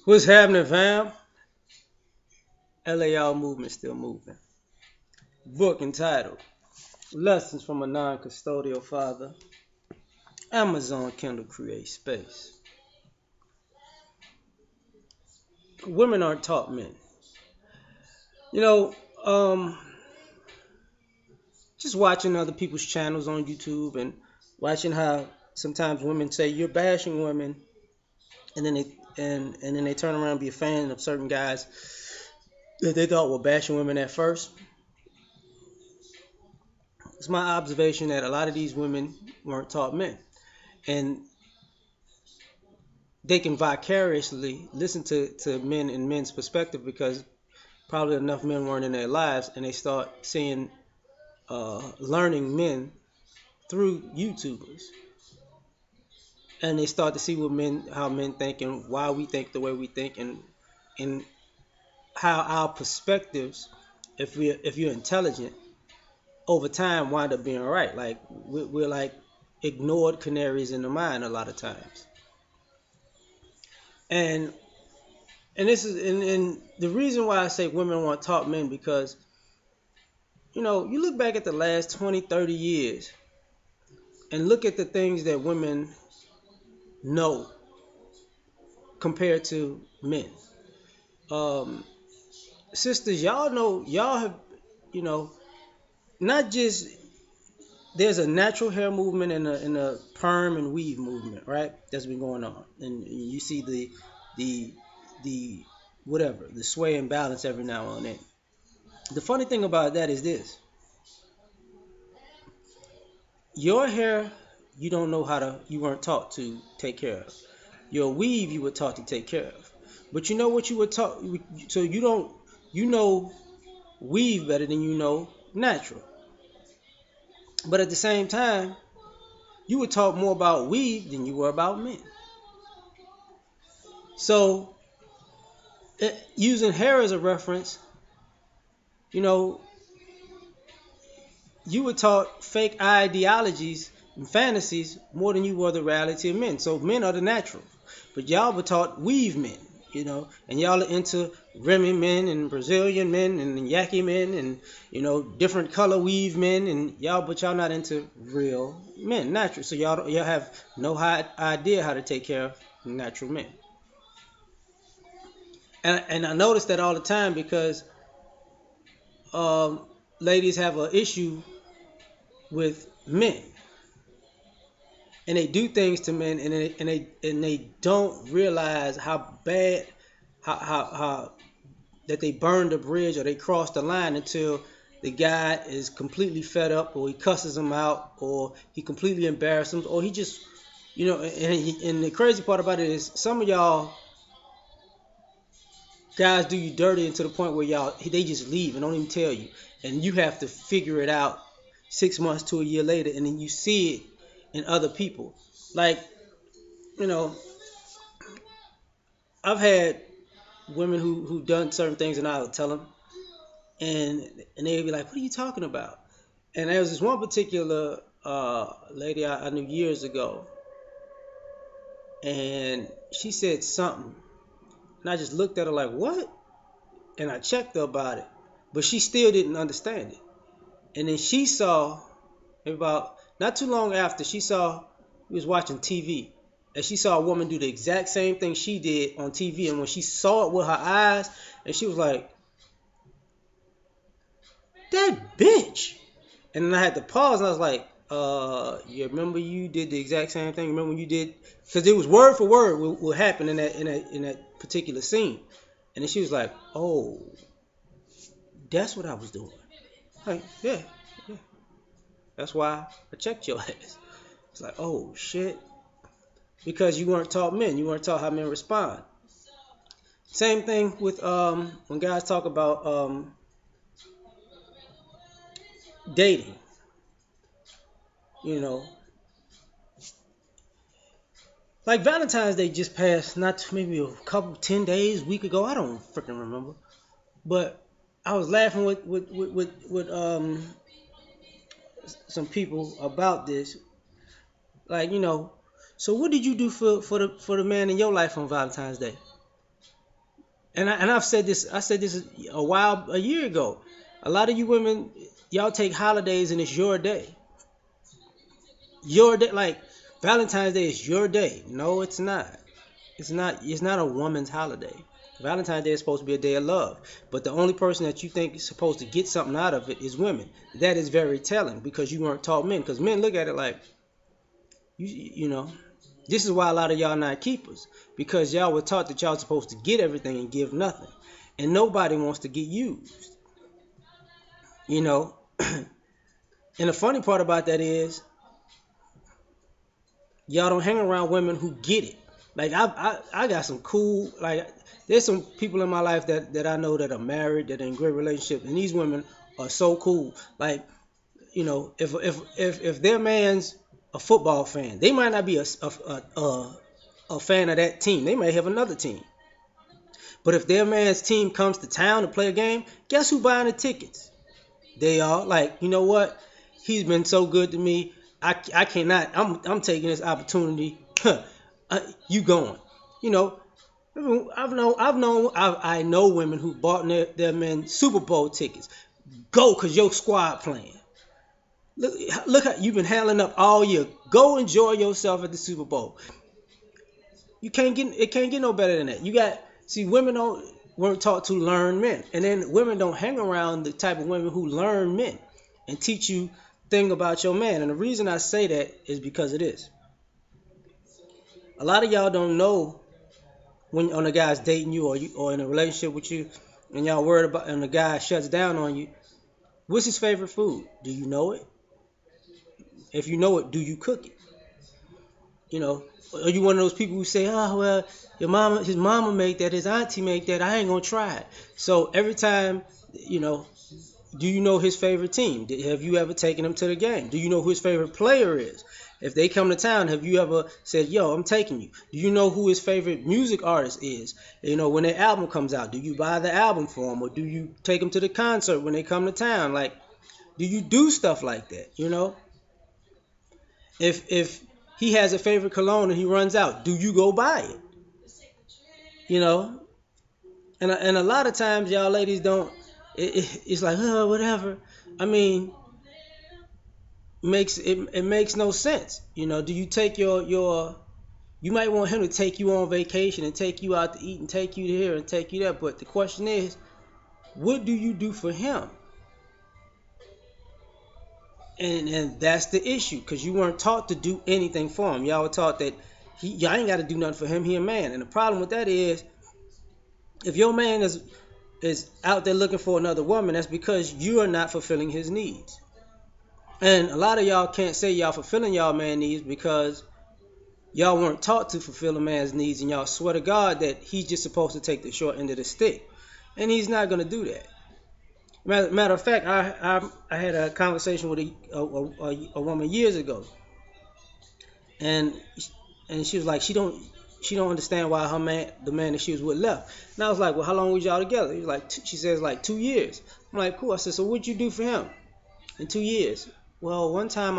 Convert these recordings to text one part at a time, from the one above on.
What's happening, fam? L.A.R movement still moving. Book entitled Lessons from a Non-Custodial Father. Amazon Kindle Create Space. Women aren't taught men. You know, um, just watching other people's channels on YouTube and watching how sometimes women say you're bashing women, and then they turn around and be a fan of certain guys that they thought were bashing women at first. It's my observation that a lot of these women weren't taught men, and they can vicariously listen to men and men's perspective because probably enough men weren't in their lives, and they start seeing, learning men through YouTubers, and they start to see how men think and why we think the way we think, and how our perspectives, if you're intelligent, over time wind up being right. Like we're like ignored canaries in the mine a lot of times, and and the reason why I say women want taught men because you look back at the last 20, 30 years and look at the things that women know compared to men. Um, Sisters, y'all know, y'all have, you know, not just there's a natural hair movement and a perm and weave movement, right? That's been going on, and you see the the whatever the sway and balance every now and then. The funny thing about that is this: your hair, you don't know how to, you weren't taught to take care of. Your weave, you were taught to take care of. But you know what you were taught, so you don't, you know weave better than you know natural. But at the same time, you were taught more about weave than you were about men. So, using hair as a reference, you know, you were taught fake ideologies and fantasies more than you were the reality of men. So men are the natural, but y'all were taught weave men, and y'all are into Remy men and Brazilian men and Yaki men and different color weave men, and y'all not into real men, natural. So y'all have no idea how to take care of natural men. And I notice that all the time because um, ladies have an issue with men, and they do things to men, and they don't realize how bad, how that they burned the bridge or they crossed the line until the guy is completely fed up, or he cusses him out, or he completely embarrasses him, or he just and the crazy part about it is some of y'all guys do you dirty to the point where y'all they just leave and don't even tell you, and you have to figure it out 6 months to a year later, and then you see it in other people. Like, you know, I've had women who done certain things, and I would tell them, and they'd be like, "What are you talking about?" And there was this one particular lady I knew years ago, and she said something, and I just looked at her like, "What?" And I checked her about it, but she still didn't understand it. And then she saw, about not too long after, she saw, we was watching TV, and she saw a woman do the exact same thing she did on TV. And when she saw it with her eyes, and she was like, "That bitch!" And then I had to pause, and I was like, you remember you did the exact same thing? Remember when you did? Because it was word for word what happened in that particular scene. And then she was like, "Oh, that's what I was doing." Like, yeah, yeah. That's why I checked your ass. It's like, oh shit, because you weren't taught men. You weren't taught how men respond. Same thing with when guys talk about dating. You know, like Valentine's Day just passed, not maybe a couple 10 days, week ago. I don't freaking remember. But I was laughing with some people about this. Like, so what did you do for the man in your life on Valentine's Day? And I've said this. I said this a year ago. A lot of you women, y'all take holidays and it's your day. Your day, like Valentine's Day is your day. No, it's not. It's not. It's not a woman's holiday. Valentine's Day is supposed to be a day of love, but the only person that you think is supposed to get something out of it is women. That is very telling because you weren't taught men. Because men look at it like you know. This is why a lot of y'all not keepers because y'all were taught that y'all supposed to get everything and give nothing, and nobody wants to get used. You know. And the funny part about that is y'all don't hang around women who get it. Like I got some cool like there's some people in my life that I know that are married, that are in great relationships, and these women are so cool. Like if their man's a football fan, they might not be a fan of that team. They may have another team. But if their man's team comes to town to play a game, guess who buying the tickets? They are like, you know what? He's been so good to me. I cannot. I'm taking this opportunity. You going? You know, I know women who bought their men Super Bowl tickets. Go, cause your squad playing. Look how you've been handling up all year. Go enjoy yourself at the Super Bowl. It can't get no better than that. You got see women don't weren't taught to learn men, and then women don't hang around the type of women who learn men and teach you thing about your man. And the reason I say that is because it is. A lot of y'all don't know when on a guy's dating you or in a relationship with you, and y'all worried about and the guy shuts down on you. What's his favorite food? Do you know it? If you know it, do you cook it? You know, are you one of those people who say, "Oh well, his mama make that, his auntie make that. I ain't gonna try it." So every time, you know, do you know his favorite team? Have you ever taken him to the game? Do you know who his favorite player is? If they come to town, have you ever said, "Yo, I'm taking you"? Do you know who his favorite music artist is? You know, when their album comes out, do you buy the album for him, or do you take them to the concert when they come to town? Like, do you do stuff like that? You know, if he has a favorite cologne and he runs out, do you go buy it? You know, and a lot of times y'all ladies don't. It's like whatever. I mean, it makes no sense. You know, do you take your you might want him to take you on vacation and take you out to eat and take you here and take you there, but the question is, what do you do for him? And that's the issue because you weren't taught to do anything for him. Y'all were taught that y'all ain't got to do nothing for him. He a man, and the problem with that is if your man is out there looking for another woman, that's because you are not fulfilling his needs. And a lot of y'all can't say y'all fulfilling y'all man needs because y'all weren't taught to fulfill a man's needs, and y'all swear to God that he's just supposed to take the short end of the stick, and he's not gonna do that. Matter of fact, I had a conversation with a woman years ago, and she was like she don't understand why the man that she was with left. And I was like, well, how long was y'all together? He was like, she says like 2 years. I'm like, cool. I said, so what'd you do for him in 2 years? Well, one time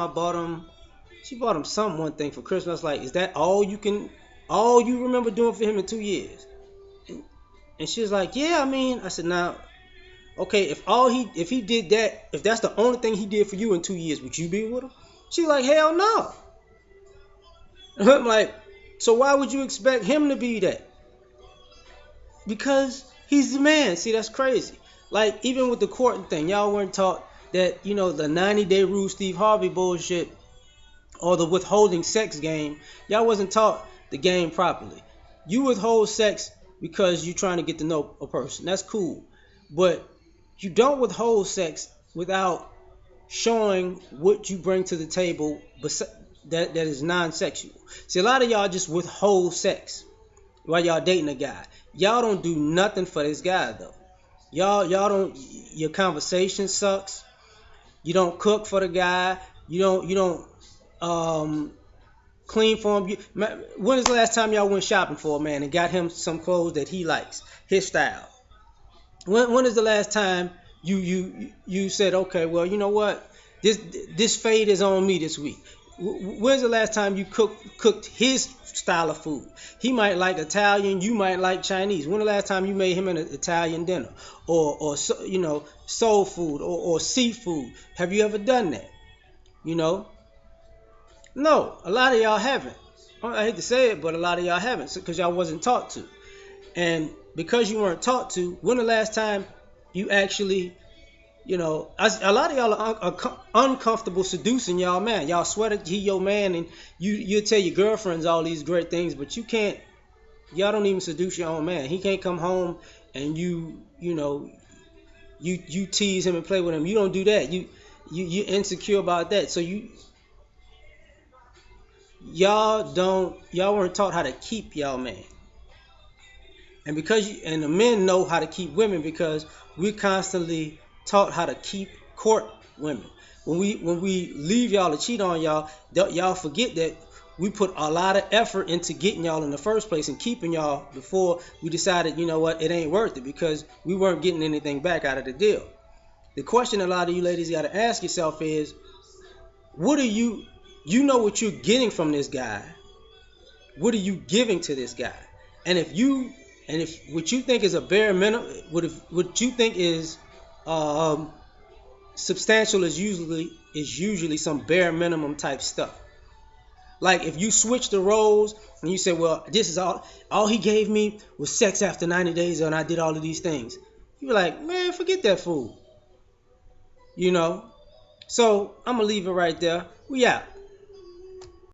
she bought him one thing for Christmas. I was like, is that all you remember doing for him in 2 years? And she was like, yeah, I mean, I said, now, okay, if he did that, if that's the only thing he did for you in 2 years, would you be with him? She's like, hell no. And I'm like, so why would you expect him to be that? Because he's the man. See, that's crazy. Like, even with the courting thing, y'all weren't taught that, you know, the 90-day rule Steve Harvey bullshit or the withholding sex game. Y'all wasn't taught the game properly. You withhold sex because you're trying to get to know a person. That's cool. But you don't withhold sex without showing what you bring to the table that is non-sexual. See, a lot of y'all just withhold sex while y'all dating a guy. Y'all don't do nothing for this guy though. Y'all don't. Your conversation sucks. You don't cook for the guy. You don't clean for him. When is the last time y'all went shopping for a man and got him some clothes that he likes, his style? When is the last time you said, okay, well, you know what, this fade is on me this week. When's the last time you cooked his style of food? He might like Italian, you might like Chinese. When the last time you made him an Italian dinner, or soul food, or seafood? Have you ever done that? You know, no. A lot of y'all haven't. I hate to say it, but a lot of y'all haven't because y'all wasn't taught to. And because you weren't taught to, when the last time you actually, a lot of y'all are uncomfortable seducing y'all man. Y'all swear that he your man, and you tell your girlfriends all these great things, but you can't. Y'all don't even seduce your own man. He can't come home and you tease him and play with him. You don't do that. You insecure about that. So y'all weren't taught how to keep y'all man. And the men know how to keep women because we constantly taught how to court women. When we leave y'all to cheat on y'all forget that we put a lot of effort into getting y'all in the first place and keeping y'all before we decided, you know what, it ain't worth it because we weren't getting anything back out of the deal. The question a lot of you ladies got to ask yourself is, what are you know what you're getting from this guy? What are you giving to this guy? And if what you think is a bare minimum, what you think is substantial is usually some bare minimum type stuff. Like if you switch the roles and you say, well, this is all he gave me was sex after 90 days and I did all of these things. You be like, man, forget that fool. So I'm gonna leave it right there. We out.